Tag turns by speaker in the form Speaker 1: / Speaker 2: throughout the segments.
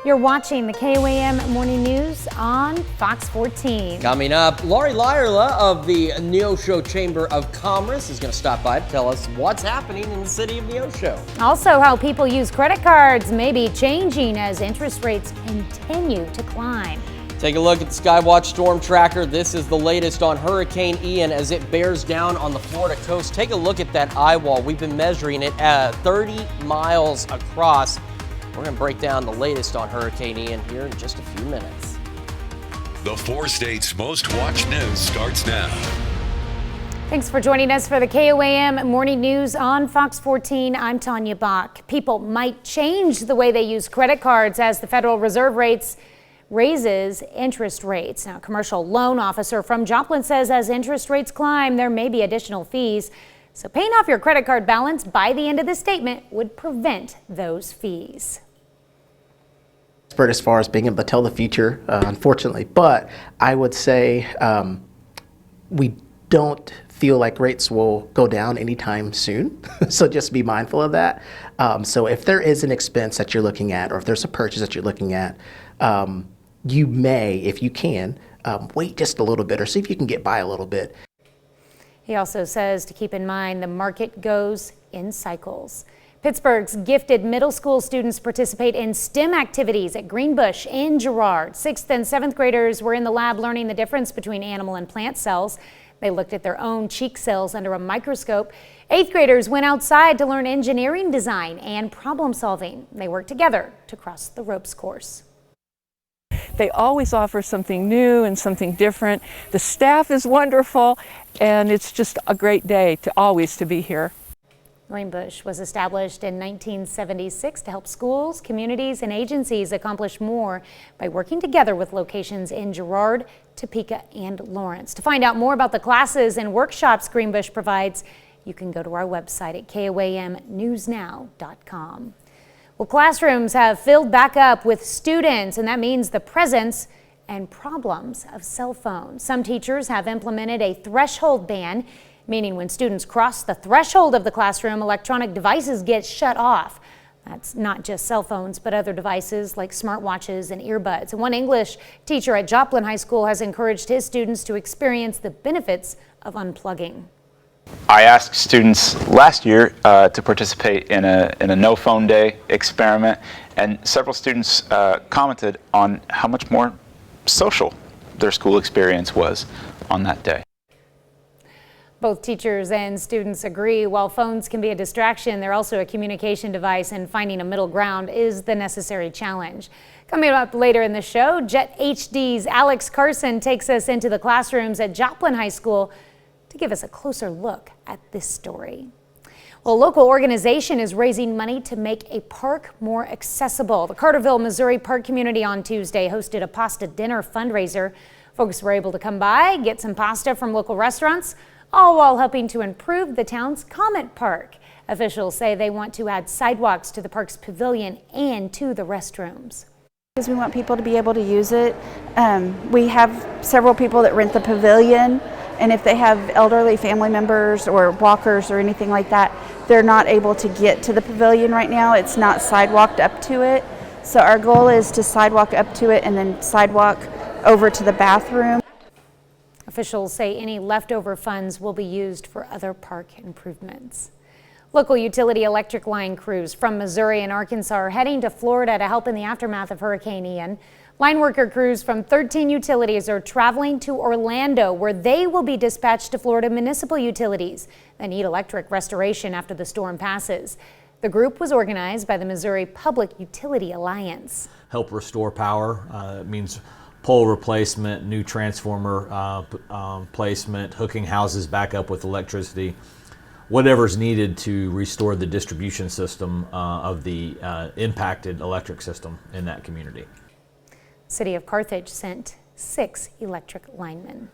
Speaker 1: You're watching the KOAM Morning News on Fox 14.
Speaker 2: Coming up, Laurie Lyerla of the Neosho Chamber of Commerce is going to stop by to tell us what's happening in the city of Neosho.
Speaker 1: Also, how people use credit cards may be changing as interest rates continue to climb.
Speaker 2: Take a look at the Skywatch storm tracker. This is the latest on Hurricane Ian as it bears down on the Florida coast. Take a look at that eye wall. We've been measuring it at 30 miles across. We're going to break down the latest on Hurricane Ian here in just a few minutes.
Speaker 3: The 4 states' most watched news starts now.
Speaker 1: Thanks for joining us for the KOAM Morning News on Fox 14. I'm Tanya Bach. People might change the way they use credit cards as the Federal Reserve raises interest rates. Now, a commercial loan officer from Joplin says as interest rates climb, there may be additional fees. So paying off your credit card balance by the end of the statement would prevent those fees.
Speaker 4: As far as being able to tell the future, unfortunately, but I would say we don't feel like rates will go down anytime soon. So just be mindful of that. So if there is an expense that you're looking at, or if there's a purchase that you're looking at, you may, if you can, wait just a little bit or see if you can get by a little bit.
Speaker 1: He also says to keep in mind the market goes in cycles. Pittsburgh's gifted middle school students participate in STEM activities at Greenbush and Girard. 6th and 7th graders were in the lab learning the difference between animal and plant cells. They looked at their own cheek cells under a microscope. 8th graders went outside to learn engineering design and problem solving. They worked together to cross the ropes course.
Speaker 5: They always offer something new and something different. The staff is wonderful, and it's just a great day to be here.
Speaker 1: Greenbush was established in 1976 to help schools, communities, and agencies accomplish more by working together with locations in Girard, Topeka, and Lawrence. To find out more about the classes and workshops Greenbush provides, you can go to our website at KOAMnewsnow.com. Well, classrooms have filled back up with students, and that means the presence and problems of cell phones. Some teachers have implemented a threshold ban, meaning when students cross the threshold of the classroom, electronic devices get shut off. That's not just cell phones, but other devices like smartwatches and earbuds. And one English teacher at Joplin High School has encouraged his students to experience the benefits of unplugging.
Speaker 6: I asked students last year to participate in a no phone day experiment, and several students commented on how much more social their school experience was on that day.
Speaker 1: Both teachers and students agree while phones can be a distraction, they're also a communication device, and finding a middle ground is the necessary challenge. Coming up later in the show, Jet HD's Alex Carson takes us into the classrooms at Joplin High School to give us a closer look at this story. Well, a local organization is raising money to make a park more accessible. The Carterville, Missouri park community on Tuesday hosted a pasta dinner fundraiser. Folks were able to come by, get some pasta from local restaurants, all while helping to improve the town's comment park. Officials say they want to add sidewalks to the park's pavilion and to the restrooms.
Speaker 7: Because we want people to be able to use it. We have several people that rent the pavilion, and if they have elderly family members or walkers or anything like that, they're not able to get to the pavilion right now. It's not sidewalked up to it. So our goal is to sidewalk up to it and then sidewalk over to the bathroom.
Speaker 1: Officials say any leftover funds will be used for other park improvements. Local utility electric line crews from Missouri and Arkansas are heading to Florida to help in the aftermath of Hurricane Ian. Line worker crews from 13 utilities are traveling to Orlando, where they will be dispatched to Florida municipal utilities that need electric restoration after the storm passes. The group was organized by the Missouri Public Utility Alliance.
Speaker 8: Help restore power. It means pole replacement, new transformer placement, hooking houses back up with electricity, whatever's needed to restore the distribution system of the impacted electric system in that community.
Speaker 1: City of Carthage sent 6 electric linemen.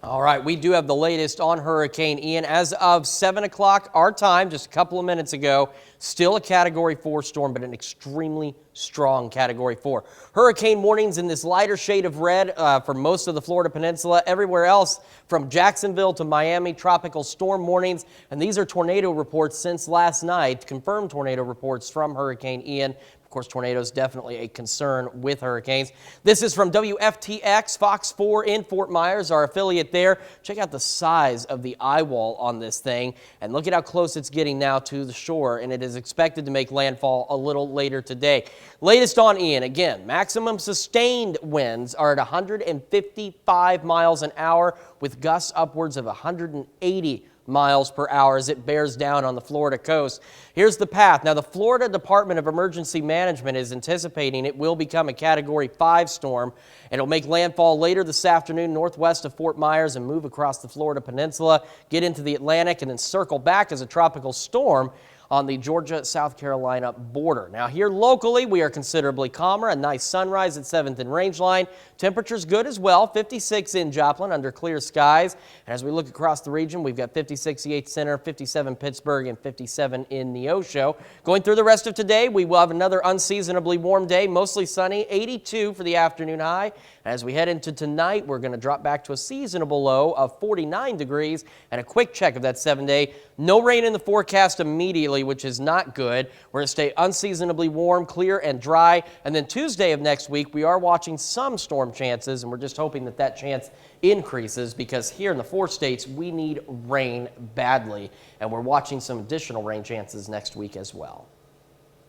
Speaker 2: All right, we do have the latest on Hurricane Ian. As of 7 o'clock our time, just a couple of minutes ago, still a Category 4 storm, but an extremely strong Category 4. Hurricane warnings in this lighter shade of red for most of the Florida Peninsula. Everywhere else from Jacksonville to Miami, tropical storm warnings. And these are tornado reports since last night, confirmed tornado reports from Hurricane Ian. Of course, tornadoes definitely a concern with hurricanes. This is from WFTX, Fox 4 in Fort Myers, our affiliate there. Check out the size of the eye wall on this thing, and look at how close it's getting now to the shore, and it is expected to make landfall a little later today. Latest on Ian, again, maximum sustained winds are at 155 miles an hour with gusts upwards of 180 miles per hour as it bears down on the Florida coast. Here's the path. Now, the Florida Department of Emergency Management is anticipating it will become a Category 5 storm, and it'll make landfall later this afternoon northwest of Fort Myers and move across the Florida Peninsula, get into the Atlantic, and then circle back as a tropical storm on the Georgia-South Carolina border. Now here locally, we are considerably calmer. A nice sunrise at 7th and Rangeline. Temperatures good as well. 56 in Joplin under clear skies. And as we look across the region, we've got 56 Yates Center, 57 Pittsburgh, and 57 in Neosho. Going through the rest of today, we will have another unseasonably warm day, mostly sunny, 82 for the afternoon high. As we head into tonight, we're going to drop back to a seasonable low of 49 degrees. And a quick check of that 7-day. No rain in the forecast immediately, which is not good. We're going to stay unseasonably warm, clear, and dry. And then Tuesday of next week, we are watching some storm chances, and we're just hoping that that chance increases because here in the 4 states, we need rain badly. And we're watching some additional rain chances next week as well.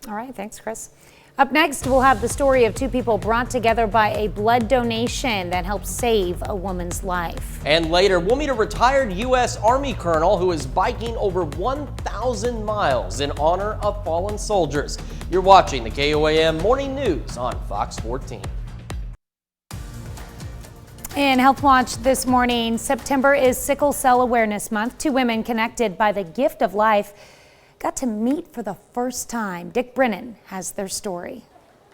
Speaker 1: All right, thanks, Chris. Up next, we'll have the story of 2 people brought together by a blood donation that helped save a woman's life.
Speaker 2: And later, we'll meet a retired U.S. Army colonel who is biking over 1,000 miles in honor of fallen soldiers. You're watching the KOAM Morning News on Fox 14.
Speaker 1: In Health Watch this morning, September is Sickle Cell Awareness Month. 2 women connected by the gift of life got to meet for the first time. Dick Brennan has their story.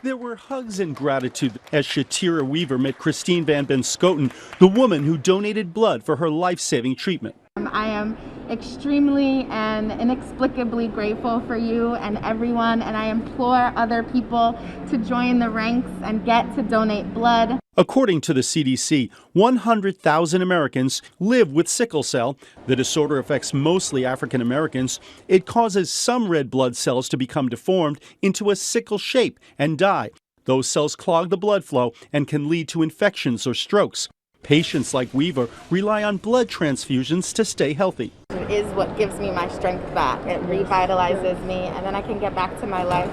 Speaker 9: There were hugs and gratitude as Shatira Weaver met Christine Van Benskoten, the woman who donated blood for her life-saving treatment.
Speaker 10: I am extremely and inexplicably grateful for you and everyone, and I implore other people to join the ranks and get to donate blood.
Speaker 9: According to the CDC, 100,000 Americans live with sickle cell. The disorder affects mostly African Americans. It causes some red blood cells to become deformed into a sickle shape and die. Those cells clog the blood flow and can lead to infections or strokes. Patients like Weaver rely on blood transfusions to stay healthy.
Speaker 10: It is what gives me my strength back. It revitalizes me, and then I can get back to my life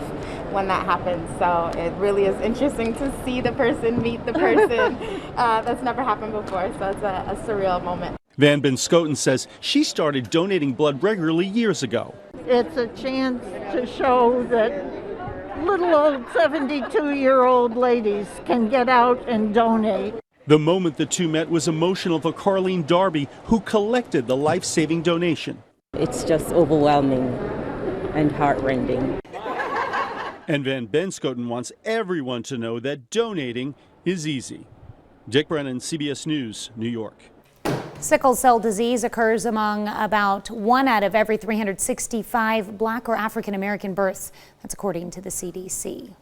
Speaker 10: when that happens. So it really is interesting to see the person meet the person. That's never happened before, so it's a surreal moment.
Speaker 9: Van Benskoten says she started donating blood regularly years ago.
Speaker 11: It's a chance to show that little old 72-year-old ladies can get out and donate.
Speaker 9: The moment the 2 met was emotional for Carlene Darby, who collected the life-saving donation.
Speaker 12: It's just overwhelming and heart-rending.
Speaker 9: And Van Benskoten wants everyone to know that donating is easy. Dick Brennan, CBS News, New York.
Speaker 1: Sickle cell disease occurs among about 1 out of every 365 Black or African American births. That's according to the CDC.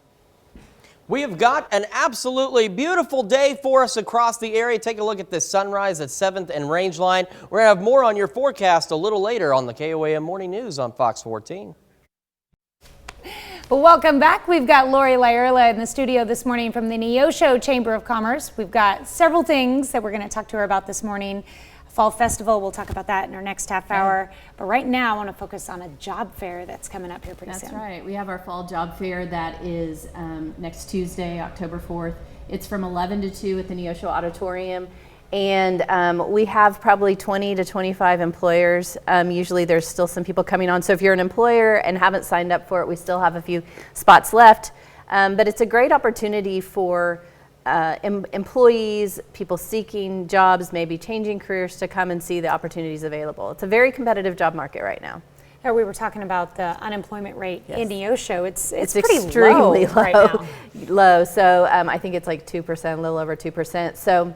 Speaker 2: We have got an absolutely beautiful day for us across the area. Take a look at this sunrise at 7th and Rangeline. We're going to have more on your forecast a little later on the KOAM Morning News on Fox 14.
Speaker 1: Well, welcome back. We've got Lori Lairla in the studio this morning from the Neosho Chamber of Commerce. We've got several things that we're going to talk to her about this morning. Fall Festival, we'll talk about that in our next half hour. But right now, I want to focus on a job fair that's coming up here pretty soon.
Speaker 13: That's right. We have our fall job fair that is next Tuesday, October 4th. It's from 11 to 2 at the Neosho Auditorium. And we have probably 20 to 25 employers. Usually there's still some people coming on. So if you're an employer and haven't signed up for it, we still have a few spots left. But it's a great opportunity for employees, people seeking jobs, maybe changing careers, to come and see the opportunities available. It's a very competitive job market right now.
Speaker 1: Yeah, we were talking about the unemployment rate in Neosho. It's pretty
Speaker 13: extremely
Speaker 1: low right now.
Speaker 13: Low. So I think it's like 2%, a little over 2%. So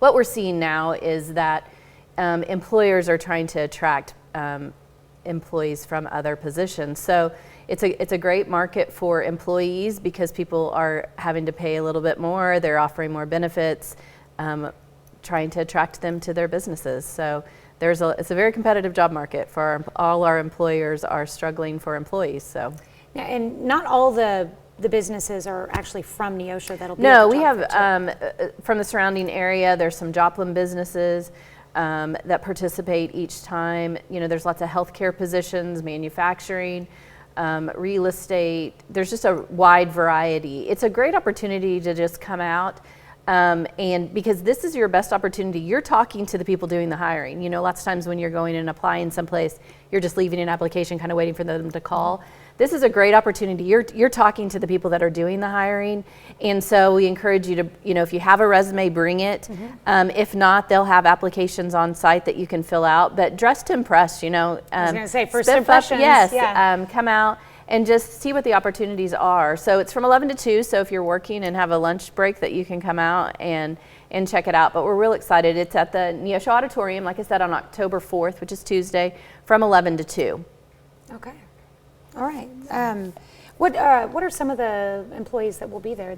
Speaker 13: what we're seeing now is that employers are trying to attract employees from other positions. So it's a great market for employees because people are having to pay a little bit more. They're offering more benefits, trying to attract them to their businesses. So it's a very competitive job market for all our employers are struggling for employees. So
Speaker 1: Yeah, and not all the businesses are actually from Neosho that'll be.
Speaker 13: No, we have from the surrounding area. There's some Joplin businesses that participate each time. You know, there's lots of healthcare positions, manufacturing, real estate. There's just a wide variety. It's a great opportunity to just come out. And because this is your best opportunity, you're talking to the people doing the hiring. You know, lots of times when you're going and applying someplace, you're just leaving an application, kind of waiting for them to call. This is a great opportunity. You're talking to the people that are doing the hiring. And so we encourage you to, you know, if you have a resume, bring it. If not, they'll have applications on site that you can fill out. But dress to impress, you know.
Speaker 1: I was going to say, first impressions.
Speaker 13: Yes,
Speaker 1: yeah.
Speaker 13: Come out and just see what the opportunities are. So it's from 11 to 2, so if you're working and have a lunch break that you can come out and check it out. But we're real excited. It's at the Neosho Auditorium, like I said, on October 4th, which is Tuesday, from 11 to 2.
Speaker 1: Okay. All right. What are some of the employees that will be there?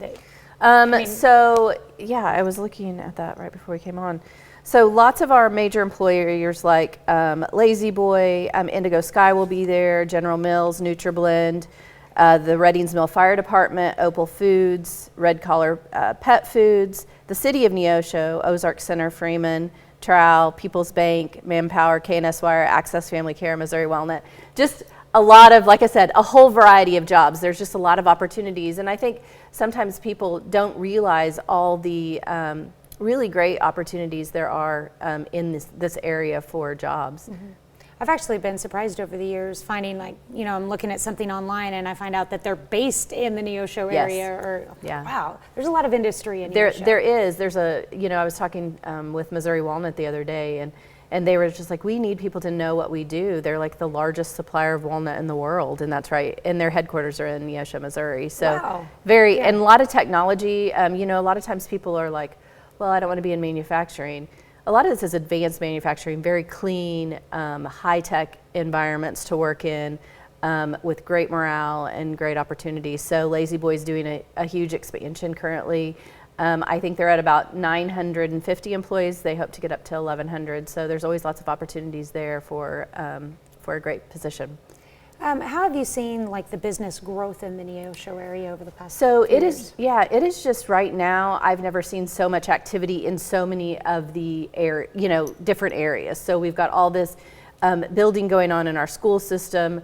Speaker 13: So, yeah, I was looking at that right before we came on. So lots of our major employers like Lazy Boy, Indigo Sky will be there, General Mills, NutriBlend, the Reddings Mill Fire Department, Opal Foods, Red Collar Pet Foods, the City of Neosho, Ozark Center, Freeman, Trowel, People's Bank, Manpower, KNS Wire, Access Family Care, Missouri WellNet. Just a lot of, like I said, a whole variety of jobs. There's just a lot of opportunities. And I think sometimes people don't realize all the really great opportunities there are in this area for jobs.
Speaker 1: I've actually been surprised over the years finding, like, you know, I'm looking at something online and I find out that they're based in the Neosho area. Or wow, there's a lot of industry in Neosho.
Speaker 13: There is. There's a, you know, I was talking with Missouri Walnut the other day, and they were just like, we need people to know what we do. They're like the largest supplier of walnut in the world, and that's right. And their headquarters are in Neosho, Missouri. So and a lot of technology. You know, a lot of times people are like, well, I don't want to be in manufacturing. A lot of this is advanced manufacturing, very clean, high-tech environments to work in with great morale and great opportunities. So Lazy Boy's doing a huge expansion currently. I think they're at about 950 employees. They hope to get up to 1,100. So there's always lots of opportunities there for a great position.
Speaker 1: How have you seen, like, the business growth in the Neosho area over the past
Speaker 13: few
Speaker 1: years?
Speaker 13: It is just right now, I've never seen so much activity in so many of the different areas. So we've got all this building going on in our school system,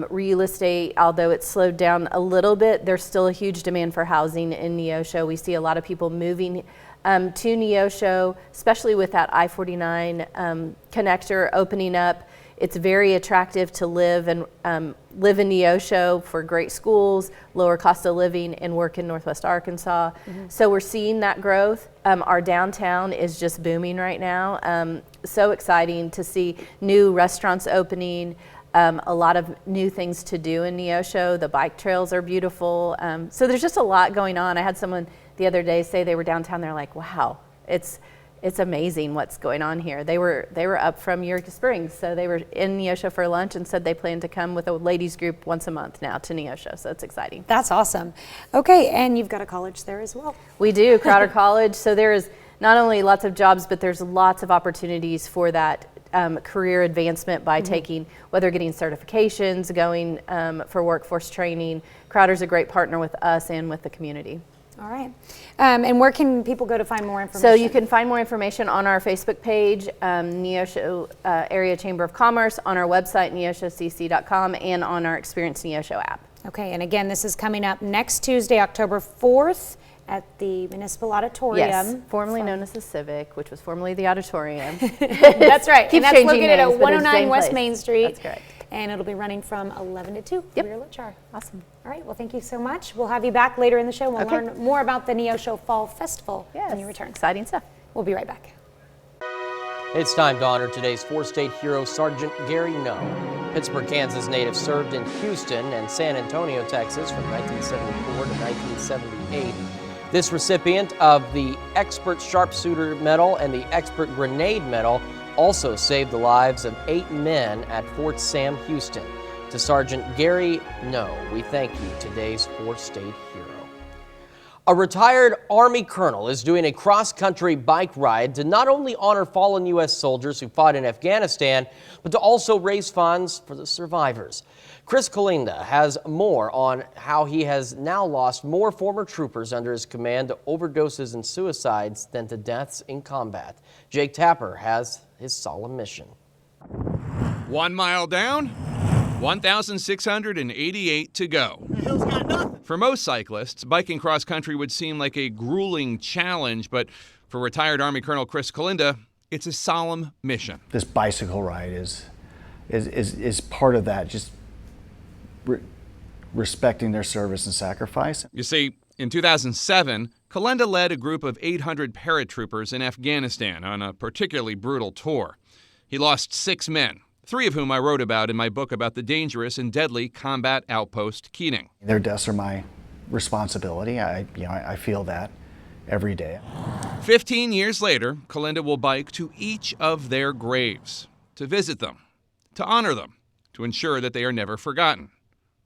Speaker 13: real estate, although it's slowed down a little bit, there's still a huge demand for housing in Neosho. We see a lot of people moving to Neosho, especially with that I-49 connector opening up. It's very attractive to live in Neosho for great schools, lower cost of living, and work in Northwest Arkansas. So we're seeing that growth. Our downtown is just booming right now. So exciting to see new restaurants opening, a lot of new things to do in Neosho. The bike trails are beautiful. So there's just a lot going on. I had someone the other day say they were downtown. They're like, wow, it's amazing what's going on here. They were up from Eureka Springs, so they were in Neosho for lunch and said they plan to come with a ladies group once a month now to Neosho, so it's exciting.
Speaker 1: That's awesome. Okay, and you've got a college there as well.
Speaker 13: We do, Crowder College. So there is not only lots of jobs, but there's lots of opportunities for that career advancement by taking, whether getting certifications, going for workforce training. Crowder's a great partner with us and with the community.
Speaker 1: All right. And where can people go to find more information?
Speaker 13: So you can find more information on our Facebook page, Neosho Area Chamber of Commerce, on our website, neoshocc.com, and on our Experience Neosho app.
Speaker 1: Okay, and again, this is coming up next Tuesday, October 4th at the Municipal Auditorium.
Speaker 13: Yes, formerly known as the Civic, which was formerly the Auditorium.
Speaker 1: That's right.
Speaker 13: Keeps
Speaker 1: and that's
Speaker 13: changing
Speaker 1: located
Speaker 13: names,
Speaker 1: at 109 West
Speaker 13: place.
Speaker 1: Main Street.
Speaker 13: That's correct.
Speaker 1: And it'll be running from 11 to 2 for your lunch hour.
Speaker 13: Awesome.
Speaker 1: All right, well, thank you so much. We'll have you back later in the show. We'll learn more about the Neosho Fall Festival when you return.
Speaker 13: Exciting stuff.
Speaker 1: We'll be right back.
Speaker 2: It's time to honor today's four-state hero, Sergeant Gary No. Pittsburgh, Kansas native, served in Houston and San Antonio, Texas from 1974 to 1978. This recipient of the Expert Sharpshooter Medal and the Expert Grenade Medal also saved the lives of 8 men at Fort Sam Houston. To Sergeant Gary No, we thank you, today's four-state hero. A retired Army colonel is doing a cross-country bike ride to not only honor fallen U.S. soldiers who fought in Afghanistan, but to also raise funds for the survivors. Chris Kalinda has more on how he has now lost more former troopers under his command to overdoses and suicides than to deaths in combat. Jake Tapper has his solemn mission.
Speaker 14: 1 mile down, 1,688 to go. For most cyclists, biking cross-country would seem like a grueling challenge, but for retired Army Colonel Chris Kalinda, it's a solemn mission.
Speaker 15: This bicycle ride is part of that, just respecting their service and sacrifice.
Speaker 14: You see, in 2007, Kalinda led a group of 800 paratroopers in Afghanistan on a particularly brutal tour. He lost 6 men, 3 of whom I wrote about in my book about the dangerous and deadly combat outpost Keating.
Speaker 15: Their deaths are my responsibility. I feel that every day.
Speaker 14: 15 years later, Kalinda will bike to each of their graves, to visit them, to honor them, to ensure that they are never forgotten.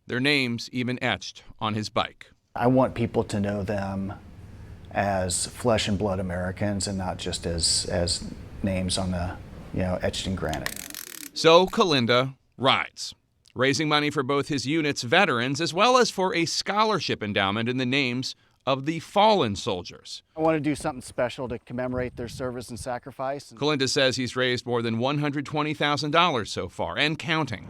Speaker 14: Their names even etched on his bike.
Speaker 15: I want people to know them as flesh and blood Americans and not just as names on the, etched in granite.
Speaker 14: So Kalinda rides, raising money for both his unit's veterans as well as for a scholarship endowment in the names of the fallen soldiers.
Speaker 15: I want to do something special to commemorate their service and sacrifice.
Speaker 14: Kalinda says he's raised more than $120,000 so far and counting.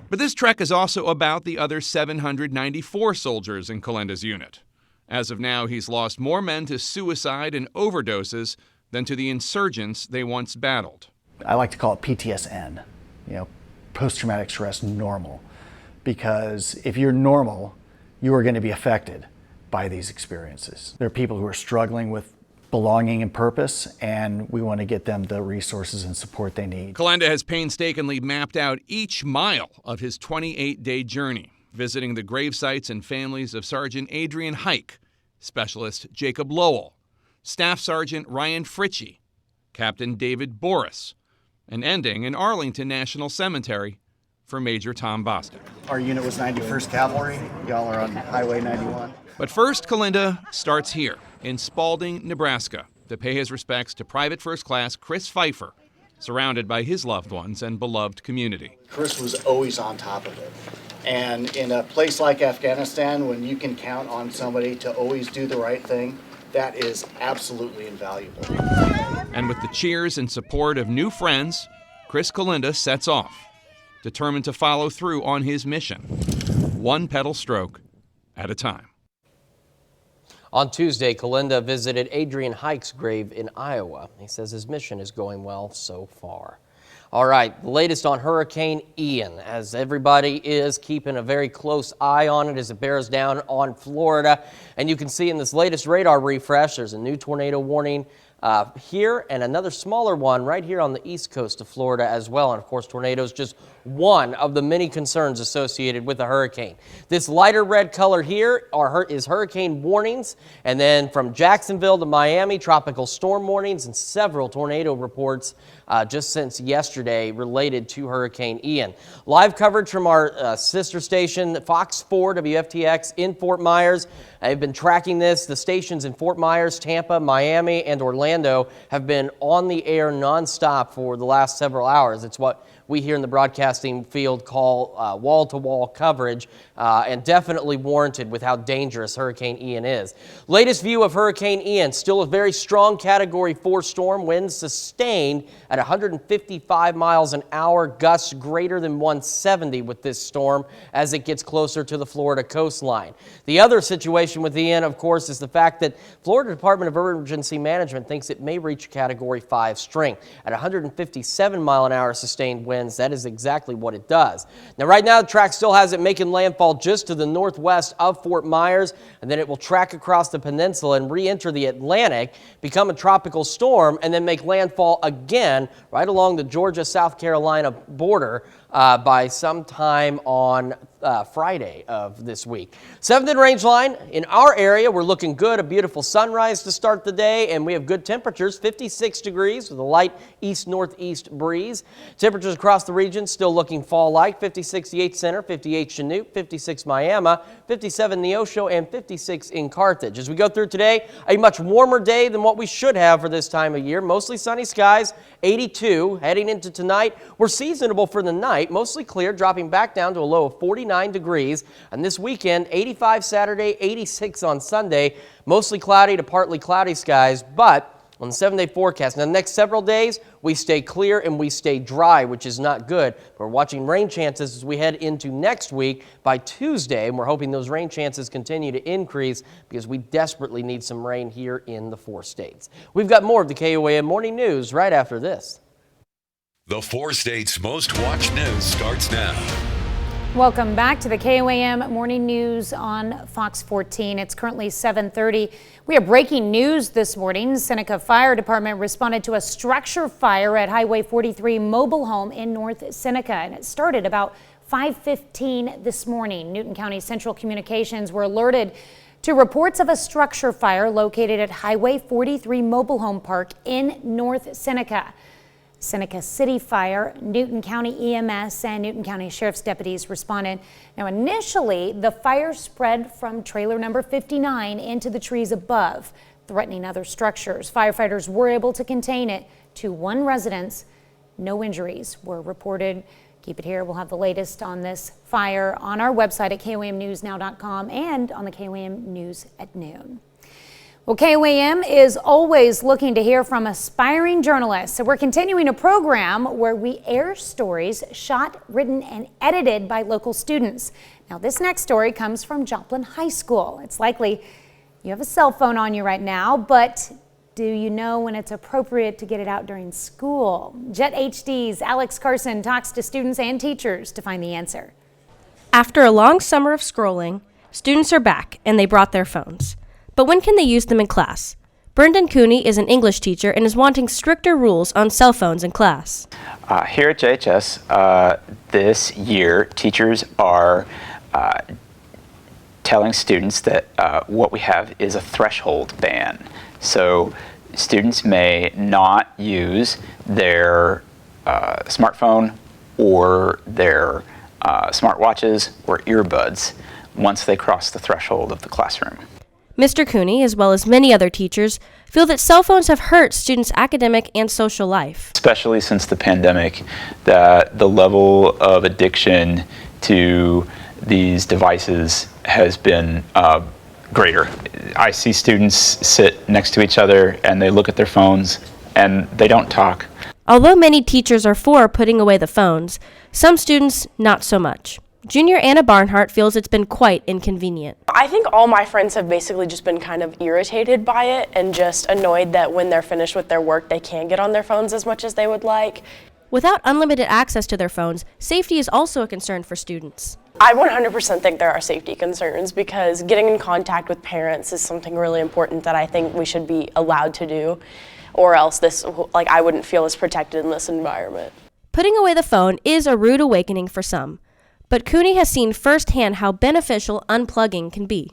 Speaker 14: But this trek is also about the other 794 soldiers in Kalinda's unit. As of now, he's lost more men to suicide and overdoses than to the insurgents they once battled.
Speaker 15: I like to call it PTSN, post-traumatic stress normal, because if you're normal, you are going to be affected by these experiences. There are people who are struggling with belonging and purpose, and we want to get them the resources and support they need.
Speaker 14: Kalinda has painstakingly mapped out each mile of his 28-day journey, visiting the grave sites and families of Sergeant Adrian Hike, Specialist Jacob Lowell, Staff Sergeant Ryan Fritchie, Captain David Boris, and ending in Arlington National Cemetery for Major Tom Bostic.
Speaker 15: Our unit was 91st Cavalry. Y'all are on Highway 91.
Speaker 14: But first, Kalinda starts here in Spalding, Nebraska, to pay his respects to Private First Class Chris Pfeiffer, surrounded by his loved ones and beloved community.
Speaker 15: Chris was always on top of it. And in a place like Afghanistan, when you can count on somebody to always do the right thing, that is absolutely invaluable.
Speaker 14: And with the cheers and support of new friends, Chris Kalinda sets off, determined to follow through on his mission, one pedal stroke at a time.
Speaker 2: On Tuesday, Kalinda visited Adrian Hike's grave in Iowa. He says his mission is going well so far. All right, the latest on Hurricane Ian, as everybody is keeping a very close eye on it as it bears down on Florida. And you can see in this latest radar refresh, there's a new tornado warning here and another smaller one right here on the east coast of Florida as well. And of course, tornadoes just one of the many concerns associated with a hurricane. This lighter red color here is hurricane warnings, and then from Jacksonville to Miami, tropical storm warnings and several tornado reports just since yesterday related to Hurricane Ian. Live coverage from our sister station, FOX4 WFTX in Fort Myers. I've been tracking this. The stations in Fort Myers, Tampa, Miami, and Orlando have been on the air nonstop for the last several hours. It's what we here in the broadcasting field call wall-to-wall coverage, and definitely warranted with how dangerous Hurricane Ian is. Latest view of Hurricane Ian, still a very strong Category 4 storm, winds sustained at 155 miles an hour, gusts greater than 170 with this storm as it gets closer to the Florida coastline. The other situation with Ian, of course, is the fact that Florida Department of Emergency Management thinks it may reach Category 5 strength. At 157 mile an hour sustained winds, that is exactly what it does. Now, right now, the track still has it making landfall just to the northwest of Fort Myers, and then it will track across the peninsula and re-enter the Atlantic, become a tropical storm, and then make landfall again right along the Georgia-South Carolina border by sometime on Friday of this week. 7th and Rangeline, in our area, we're looking good. A beautiful sunrise to start the day, and we have good temperatures, 56 degrees with a light east-northeast breeze. Temperatures across the region still looking fall-like, 56 the 8th Center, 58 Chinook, 56 Miami, 57 Neosho, and 56 in Carthage. As we go through today, a much warmer day than what we should have for this time of year. Mostly sunny skies, 82. Heading into tonight, we're seasonable for the night, mostly clear, dropping back down to a low of 49 degrees. And this weekend, 85 Saturday, 86 on Sunday, mostly cloudy to partly cloudy skies, but on the 7-day forecast. Now, the next several days, we stay clear and we stay dry, which is not good. We're watching rain chances as we head into next week by Tuesday, and we're hoping those rain chances continue to increase because we desperately need some rain here in the 4 states. We've got more of the KOAM Morning News right after this.
Speaker 3: The 4 states' most watched news starts now.
Speaker 1: Welcome back to the KOAM Morning News on Fox 14. It's currently 7:30. We have breaking news this morning. Seneca Fire Department responded to a structure fire at Highway 43 mobile home in North Seneca, and it started about 5:15 this morning. Newton County Central Communications were alerted to reports of a structure fire located at Highway 43 mobile home park in North Seneca. Seneca City Fire, Newton County EMS, and Newton County Sheriff's deputies responded. Now, initially, the fire spread from trailer number 59 into the trees above, threatening other structures. Firefighters were able to contain it to 1 residence. No injuries were reported. Keep it here. We'll have the latest on this fire on our website at KOAMnewsnow.com and on the KOAM News at noon. Well, KOAM is always looking to hear from aspiring journalists, so we're continuing a program where we air stories shot, written, and edited by local students. Now, this next story comes from Joplin High School. It's likely you have a cell phone on you right now, but do you know when it's appropriate to get it out during school? Jet HD's Alex Carson talks to students and teachers to find the answer.
Speaker 16: After a long summer of scrolling, students are back and they brought their phones. But when can they use them in class? Brendan Cooney is an English teacher and is wanting stricter rules on cell phones in class.
Speaker 6: Here at JHS, this year, teachers are telling students that what we have is a threshold ban. So students may not use their smartphone or their smartwatches or earbuds once they cross the threshold of the classroom.
Speaker 16: Mr. Cooney, as well as many other teachers, feel that cell phones have hurt students' academic and social life.
Speaker 6: Especially since the pandemic, that the level of addiction to these devices has been greater. I see students sit next to each other and they look at their phones and they don't talk.
Speaker 16: Although many teachers are for putting away the phones, some students not so much. Junior Anna Barnhart feels it's been quite inconvenient.
Speaker 17: I think all my friends have basically just been kind of irritated by it and just annoyed that when they're finished with their work, they can't get on their phones as much as they would like.
Speaker 16: Without unlimited access to their phones, safety is also a concern for students.
Speaker 17: I 100% think there are safety concerns because getting in contact with parents is something really important that I think we should be allowed to do, or else I wouldn't feel as protected in this environment.
Speaker 16: Putting away the phone is a rude awakening for some. But Cooney has seen firsthand how beneficial unplugging can be.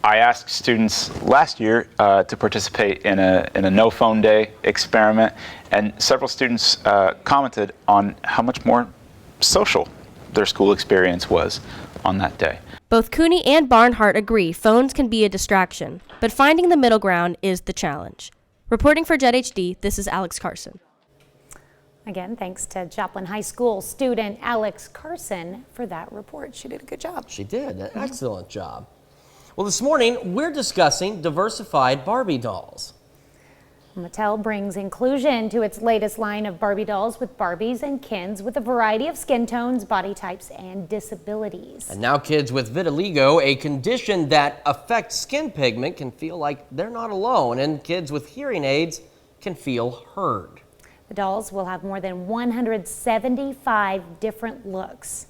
Speaker 6: I asked students last year to participate in a no phone day experiment, and several students commented on how much more social their school experience was on that day.
Speaker 16: Both Cooney and Barnhart agree phones can be a distraction, but finding the middle ground is the challenge. Reporting for Jet HD, this is Alex Carson.
Speaker 1: Again, thanks to Joplin High School student Alex Carson for that report. She did a good job.
Speaker 2: She did an excellent job. Well, this morning we're discussing diversified Barbie dolls.
Speaker 1: Mattel brings inclusion to its latest line of Barbie dolls with Barbies and Kens with a variety of skin tones, body types, and disabilities.
Speaker 2: And now kids with vitiligo, a condition that affects skin pigment, can feel like they're not alone, and kids with hearing aids can feel heard.
Speaker 1: The dolls will have more than 175 different looks.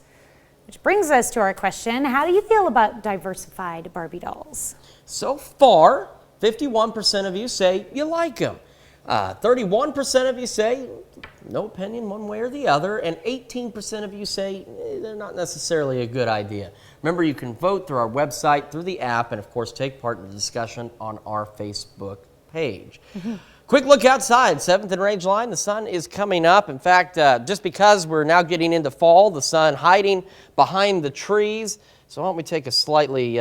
Speaker 1: Which brings us to our question, how do you feel about diversified Barbie dolls?
Speaker 2: So far, 51% of you say you like them. 31% of you say no opinion one way or the other, and 18% of you say they're not necessarily a good idea. Remember, you can vote through our website, through the app, and of course take part in the discussion on our Facebook page. Quick look outside, 7th and Range Line. The sun is coming up. In fact, just because we're now getting into fall, the sun hiding behind the trees. So why don't we take a slightly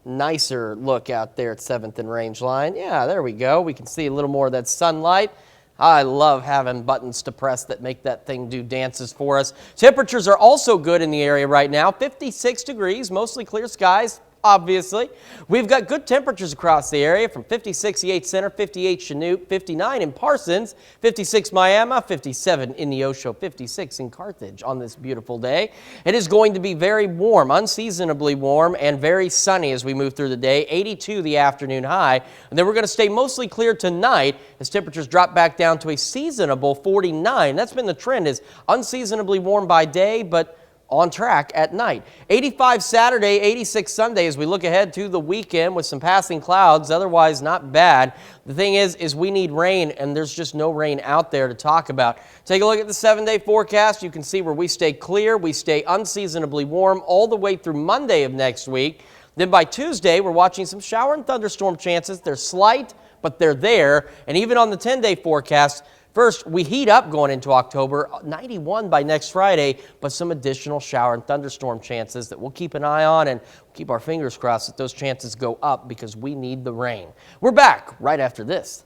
Speaker 2: nicer look out there at 7th and Range Line. Yeah, there we go. We can see a little more of that sunlight. I love having buttons to press that make that thing do dances for us. Temperatures are also good in the area right now. 56 degrees, mostly clear skies. Obviously, we've got good temperatures across the area from 56 Center, 58 Chanute, 59 in Parsons, 56 Miami, 57 in Neosho, 56 in Carthage on this beautiful day. It is going to be very warm, unseasonably warm, and very sunny as we move through the day. 82 the afternoon high, and then we're going to stay mostly clear tonight as temperatures drop back down to a seasonable 49. That's been the trend, is unseasonably warm by day, but on track at night. 85 Saturday, 86 Sunday as we look ahead to the weekend with some passing clouds, otherwise not bad. The thing is we need rain, and there's just no rain out there to talk about. Take a look at the 7-day forecast. You can see where we stay clear, we stay unseasonably warm all the way through Monday of next week. Then by Tuesday, we're watching some shower and thunderstorm chances. They're slight, but they're there. And even on the 10-day forecast, first, we heat up going into October, 91 by next Friday, but some additional shower and thunderstorm chances that we'll keep an eye on and keep our fingers crossed that those chances go up because we need the rain. We're back right after this.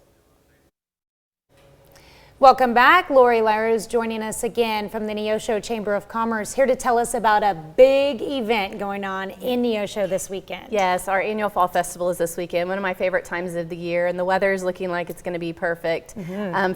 Speaker 1: Welcome back. Lori Lyra is joining us again from the Neosho Chamber of Commerce, here to tell us about a big event going on in Neosho this weekend.
Speaker 13: Yes, our annual Fall Festival is this weekend, one of my favorite times of the year, and the weather is looking like it's going to be perfect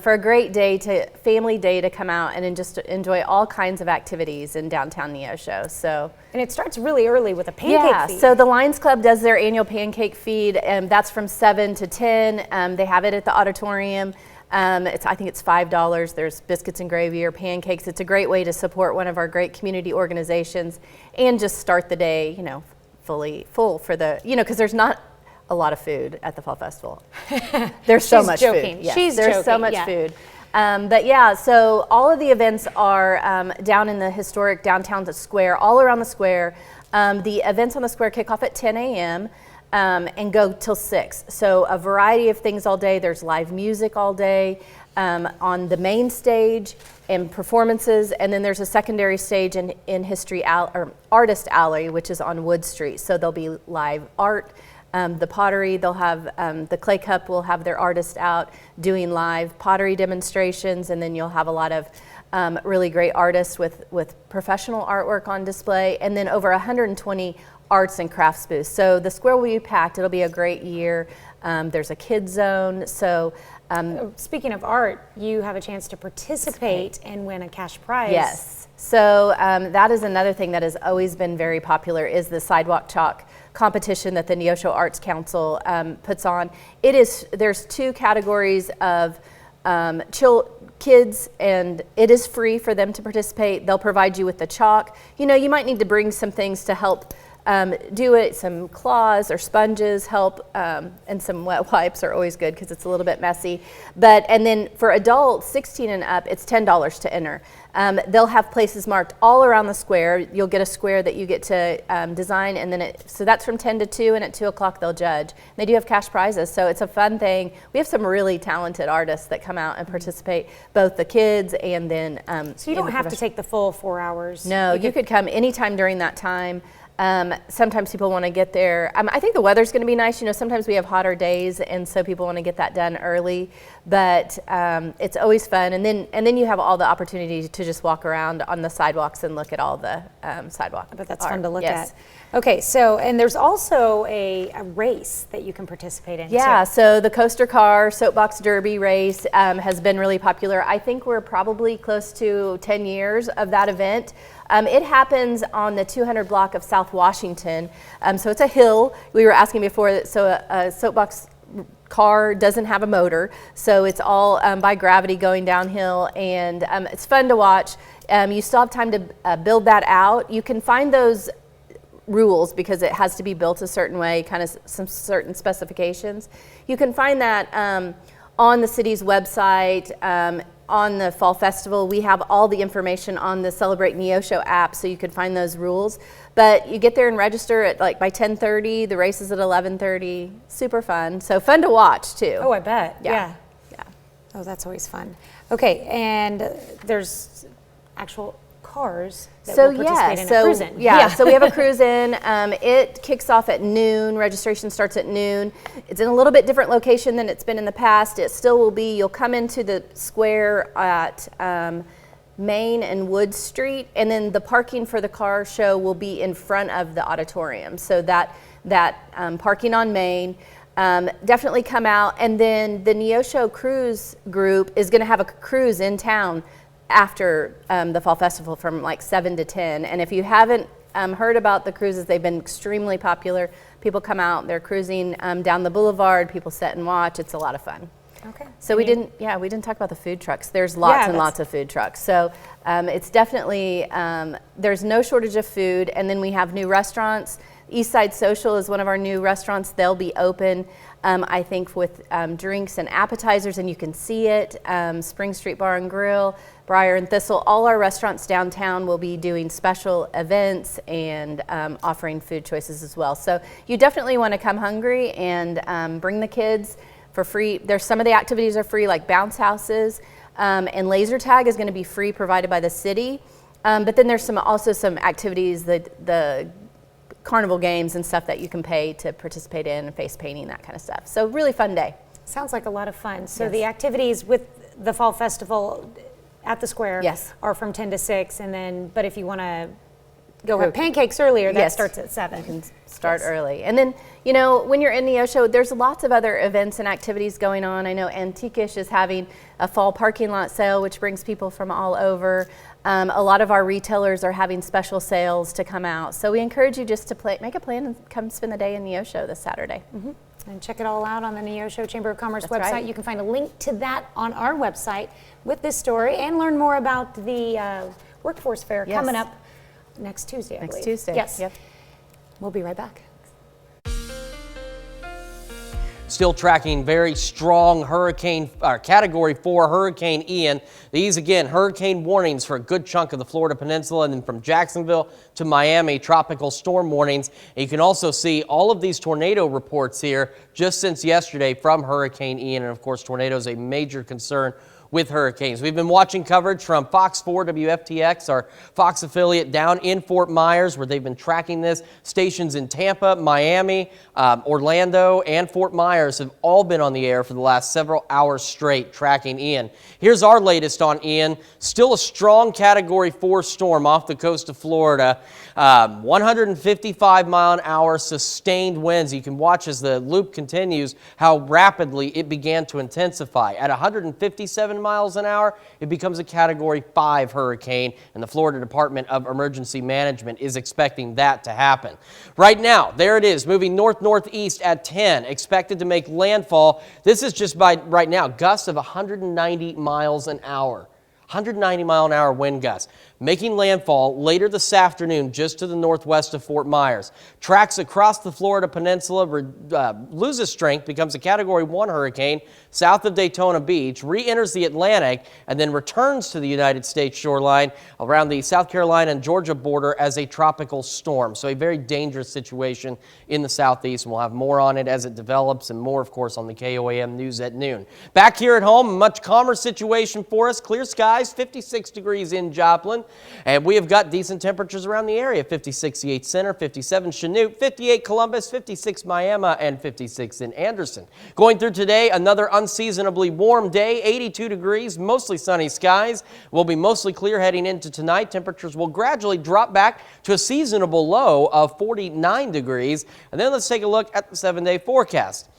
Speaker 13: for a great day, family day to come out and just enjoy all kinds of activities in downtown Neosho.
Speaker 1: And it starts really early with a pancake feed.
Speaker 13: So the Lions Club does their annual pancake feed, and that's from 7 to 10. They have it at the auditorium. I think it's $5. There's biscuits and gravy or pancakes. It's a great way to support one of our great community organizations and just start the day, full for the, because there's not a lot of food at the Fall Festival. There's so much food. Yes, there's so much food. But yeah, so all of the events are down in the historic downtown square, all around the square. The events on the square kick off at 10 a.m. And go till 6. So a variety of things all day. There's live music all day on the main stage and performances, and then there's a secondary stage in Artist Alley, which is on Wood Street. So there'll be live art. The pottery, they'll have the Clay Cup will have their artists out doing live pottery demonstrations, and then you'll have a lot of really great artists with professional artwork on display, and then over 120 arts and crafts booths. So the square will be packed. It'll be a great year. There's a kids zone. So
Speaker 1: speaking of art, you have a chance to participate and win a cash prize.
Speaker 13: Yes. So that is another thing that has always been very popular, is the Sidewalk chalk competition that the Neosho Arts Council puts on. There's 2 categories of kids, and it is free for them to participate. They'll provide you with the chalk. You might need to bring some things to help do it. Some claws or sponges help, and some wet wipes are always good because it's a little bit messy. And then for adults 16 and up, it's $10 to enter. They'll have places marked all around the square. You'll get a square that you get to design, and then so that's from 10 to 2, and at 2 o'clock they'll judge. They do have cash prizes, so it's a fun thing. We have some really talented artists that come out and participate, both the kids and then
Speaker 1: so you don't have to take the full 4 hours.
Speaker 13: No, you could come anytime during that time. Sometimes people want to get there. I think the weather's going to be nice. Sometimes we have hotter days, and so people want to get that done early. But it's always fun. And then you have all the opportunity to just walk around on the sidewalks and look at all the sidewalk.
Speaker 1: But that's fun to look at. Okay, so, and there's also a race that you can participate in.
Speaker 13: Yeah, so the coaster car Soapbox Derby race has been really popular. I think we're probably close to 10 years of that event. It happens on the 200 block of South Washington. So it's a hill. We were asking before, so a Soapbox car doesn't have a motor, so it's all by gravity going downhill, and it's fun to watch. You still have time to build that out. You can find those rules because it has to be built a certain way, kind of some certain specifications. You can find that on the city's website, on the Fall Festival, we have all the information on the Celebrate Neosho app, so you can find those rules. But you get there and register at by 10:30. The race is at 11:30. Super fun. So fun to watch too.
Speaker 1: Oh, I bet.
Speaker 13: Yeah.
Speaker 1: Oh, that's always fun. Okay, and there's actual cars that will participate in a cruise-in.
Speaker 13: So we have a cruise-in. It kicks off at noon. Registration starts at noon. It's in a little bit different location than it's been in the past. It still will be, you'll come into the square at Main and Wood Street, and then the parking for the car show will be in front of the auditorium. So that parking on Main. Definitely come out, and then the Neosho Cruise Group is going to have a cruise in town after the Fall Festival from 7 to 10. And if you haven't heard about the cruises, they've been extremely popular. People come out, they're cruising down the boulevard, people sit and watch. It's a lot of fun.
Speaker 1: Okay.
Speaker 13: So we didn't talk about the food trucks. There's lots and lots of food trucks. So it's definitely, there's no shortage of food. And then we have new restaurants. Eastside Social is one of our new restaurants. They'll be open, I think, with drinks and appetizers, and you can see it. Spring Street Bar and Grill, Briar and Thistle, all our restaurants downtown will be doing special events and offering food choices as well. So you definitely want to come hungry and bring the kids for free. There's some of the activities are free, like bounce houses, and laser tag is going to be free, provided by the city. But then there's also some activities, the carnival games and stuff that you can pay to participate in, and face painting, that kind of stuff. So really fun day.
Speaker 1: Sounds like a lot of fun. So the activities with the Fall Festival at the square are from 10 to 6, and then, but if you want to go have pancakes earlier, that starts at 7.
Speaker 13: You can start early. And then, when you're in Neosho, there's lots of other events and activities going on. I know Antiquish is having a fall parking lot sale, which brings people from all over. A lot of our retailers are having special sales to come out. So we encourage you just to make a plan and come spend the day in Neosho this Saturday.
Speaker 1: And check it all out on the Neosho Chamber of Commerce
Speaker 13: That's
Speaker 1: website.
Speaker 13: right.
Speaker 1: You can find a link to that on our website with this story, and learn more about the workforce fair coming up next Tuesday, I believe.
Speaker 13: Tuesday.
Speaker 1: Yes.
Speaker 13: Yep.
Speaker 1: We'll be right back.
Speaker 2: Still tracking very strong Category 4 Hurricane Ian. These, again, hurricane warnings for a good chunk of the Florida Peninsula, and then from Jacksonville to Miami, tropical storm warnings. And you can also see all of these tornado reports here just since yesterday from Hurricane Ian. And, of course, tornadoes a major concern with hurricanes. We've been watching coverage from Fox 4 WFTX, our Fox affiliate down in Fort Myers, where they've been tracking this. Stations in Tampa, Miami, Orlando, and Fort Myers have all been on the air for the last several hours straight tracking Ian. Here's our latest on Ian. Still a strong Category 4 storm off the coast of Florida. 155 mile an hour sustained winds. You can watch as the loop continues how rapidly it began to intensify. At 157 miles an hour, it becomes a Category 5 hurricane, and the Florida Department of Emergency Management is expecting that to happen. Right now, there it is, moving north-northeast at 10, expected to make landfall. This is just by right now, gusts of 190 miles an hour. 190 mile an hour wind gusts, making landfall later this afternoon just to the northwest of Fort Myers. Tracks across the Florida Peninsula, loses strength, becomes a Category 1 hurricane south of Daytona Beach, re-enters the Atlantic, and then returns to the United States shoreline around the South Carolina and Georgia border as a tropical storm. So a very dangerous situation in the southeast, and we'll have more on it as it develops, and more, of course, on the KOAM News at noon. Back here at home, a much calmer situation for us. Clear skies, 56 degrees in Joplin, and we have got decent temperatures around the area. 56 Center, 57 Chanute, 58 Columbus, 56 Miami, and 56 in Anderson. Going through today, another unseasonably warm day, 82 degrees, mostly sunny skies. Will be mostly clear heading into tonight. Temperatures will gradually drop back to a seasonable low of 49 degrees. And then let's take a look at the 7-day forecast.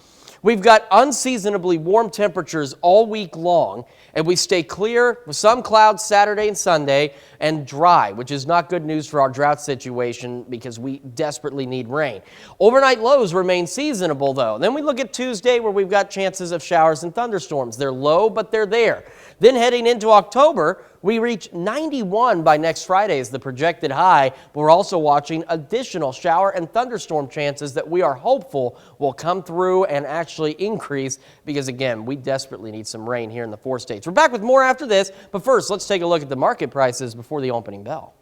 Speaker 2: We've got unseasonably warm temperatures all week long, and we stay clear with some clouds Saturday and Sunday, and dry, which is not good news for our drought situation because we desperately need rain. Overnight lows remain seasonable, though. Then we look at Tuesday, where we've got chances of showers and thunderstorms. They're low, but they're there. Then heading into October, We reach 91 by next Friday is the projected high. We're also watching additional shower and thunderstorm chances that we are hopeful will come through and actually increase because, again, we desperately need some rain here in the 4 states. We're back with more after this, but first, let's take a look at the market prices before the opening bell.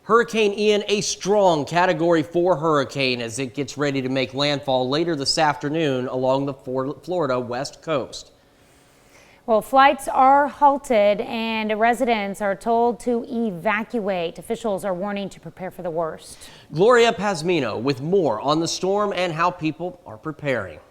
Speaker 2: Hurricane Ian, a strong Category 4 hurricane as it gets ready to make landfall later this afternoon along the Florida west coast.
Speaker 1: Well, flights are halted and residents are told to evacuate. Officials are warning to prepare for the worst.
Speaker 2: Gloria Pazmino with more on the storm and how people are preparing.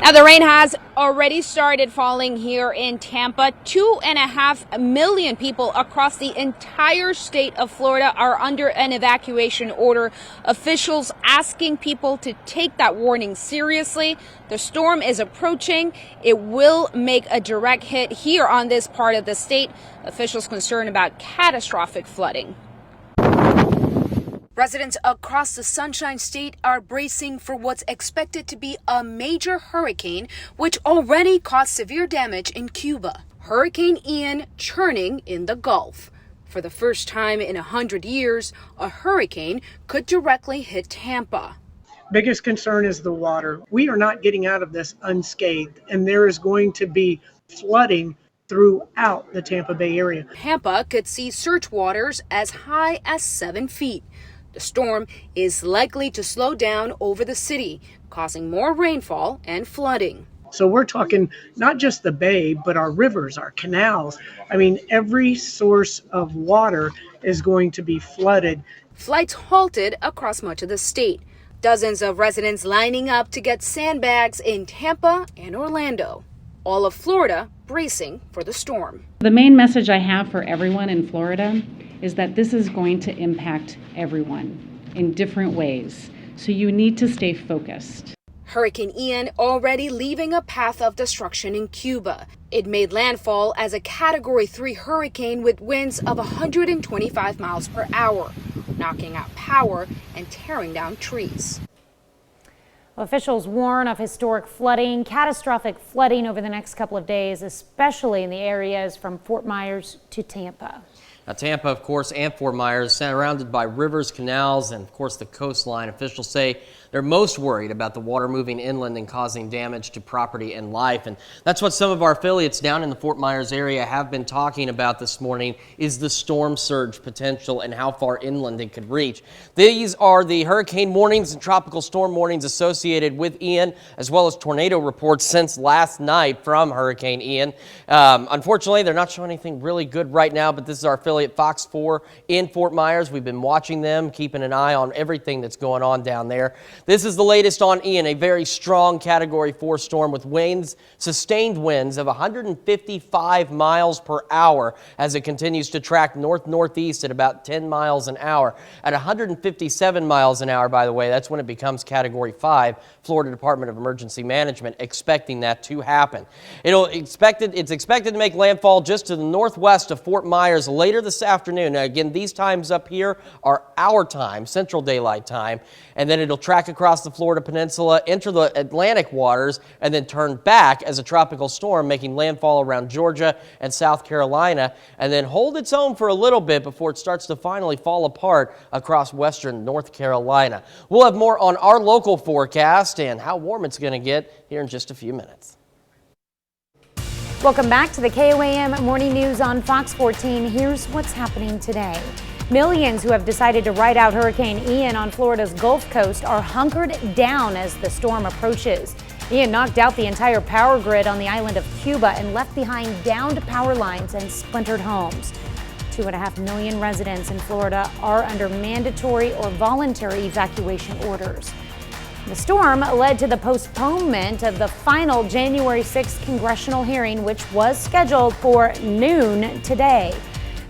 Speaker 18: Now, the rain has already started falling here in Tampa. 2.5 million people across the entire state of Florida are under an evacuation order. Officials asking people to take that warning seriously. The storm is approaching. It will make a direct hit here on this part of the state. Officials concerned about catastrophic flooding. Residents across the Sunshine State are bracing for what's expected to be a major hurricane, which already caused severe damage in Cuba. Hurricane Ian churning in the Gulf. For the first time in 100 years, a hurricane could directly hit Tampa.
Speaker 19: Biggest concern is the water. We are not getting out of this unscathed, and there is going to be flooding throughout the Tampa Bay area.
Speaker 18: Tampa could see surge waters as high as 7 feet. The storm is likely to slow down over the city, causing more rainfall and flooding.
Speaker 19: So we're talking not just the bay, but our rivers, our canals. I mean, every source of water is going to be flooded.
Speaker 18: Flights halted across much of the state. Dozens of residents lining up to get sandbags in Tampa and Orlando. All of Florida bracing for the storm.
Speaker 20: The main message I have for everyone in Florida is that this is going to impact everyone in different ways. So you need to stay focused.
Speaker 18: Hurricane Ian already leaving a path of destruction in Cuba. It made landfall as a Category 3 hurricane with winds of 125 miles per hour, knocking out power and tearing down trees.
Speaker 1: Officials warn of historic flooding, catastrophic flooding over the next couple of days, especially in the areas from Fort Myers to Tampa.
Speaker 2: Now, Tampa, of course, and Fort Myers, surrounded by rivers, canals, and, of course, the coastline. Officials say they're most worried about the water moving inland and causing damage to property and life. And that's what some of our affiliates down in the Fort Myers area have been talking about this morning, is the storm surge potential and how far inland it could reach. These are the hurricane warnings and tropical storm warnings associated with Ian, as well as tornado reports since last night from Hurricane Ian. Unfortunately, they're not showing anything really good right now, but this is our affiliate FOX4 in Fort Myers. We've been watching them, keeping an eye on everything that's going on down there. This is the latest on Ian, a very strong Category 4 storm with winds, sustained winds of 155 miles per hour as it continues to track north-northeast at about 10 miles an hour. At 157 miles an hour, by the way, that's when it becomes Category 5. Florida Department of Emergency Management expecting that to happen. It's expected to make landfall just to the northwest of Fort Myers later this afternoon. Now, again, these times up here are our time, Central Daylight Time, and then it'll track across the Florida Peninsula, enter the Atlantic waters, and then turn back as a tropical storm, making landfall around Georgia and South Carolina, and then hold its own for a little bit before it starts to finally fall apart across western North Carolina. We'll have more on our local forecast and how warm it's going to get here in just a few minutes.
Speaker 1: Welcome back to the KOAM Morning News on Fox 14. Here's what's happening today. Millions who have decided to ride out Hurricane Ian on Florida's Gulf Coast are hunkered down as the storm approaches. Ian knocked out the entire power grid on the island of Cuba and left behind downed power lines and splintered homes. 2.5 million residents in Florida are under mandatory or voluntary evacuation orders. The storm led to the postponement of the final January 6th congressional hearing, which was scheduled for noon today.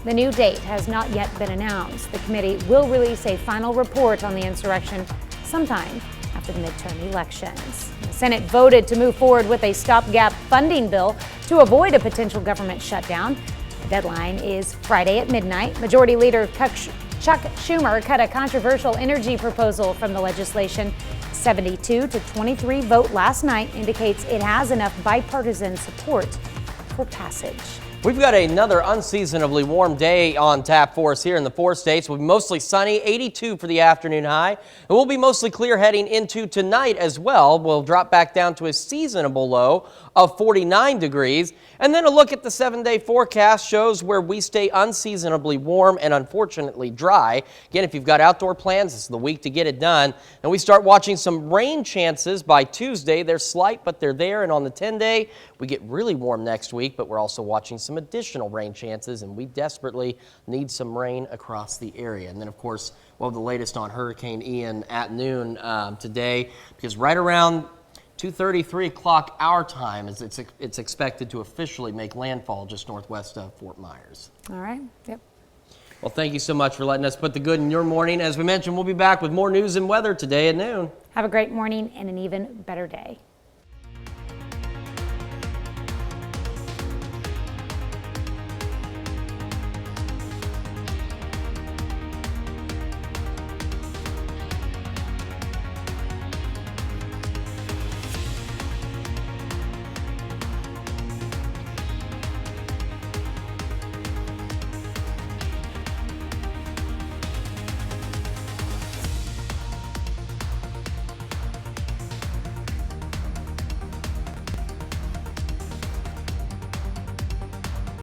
Speaker 1: The new date has not yet been announced. The committee will release a final report on the insurrection sometime after the midterm elections. The Senate voted to move forward with a stopgap funding bill to avoid a potential government shutdown. The deadline is Friday at midnight. Majority Leader Chuck Schumer cut a controversial energy proposal from the legislation. 72 to 23 vote last night indicates it has enough bipartisan support for passage.
Speaker 2: We've got another unseasonably warm day on tap for us here in the 4 states. We'll be mostly sunny, 82 for the afternoon high. And we'll be mostly clear heading into tonight as well. We'll drop back down to a seasonable low of 49 degrees. And then a look at the 7-day forecast shows where we stay unseasonably warm and unfortunately dry. Again, if you've got outdoor plans, this is the week to get it done. And we start watching some rain chances by Tuesday. They're slight, but they're there. And on the 10-day, we get really warm next week, but we're also watching some additional rain chances, and we desperately need some rain across the area. And then, of course, we'll have the latest on Hurricane Ian at noon today, because right around 2:30, 3 o'clock our time, it's expected to officially make landfall just northwest of Fort Myers.
Speaker 1: All right. Yep.
Speaker 2: Well, thank you so much for letting us put the good in your morning. As we mentioned, we'll be back with more news and weather today at noon.
Speaker 1: Have a great morning and an even better day.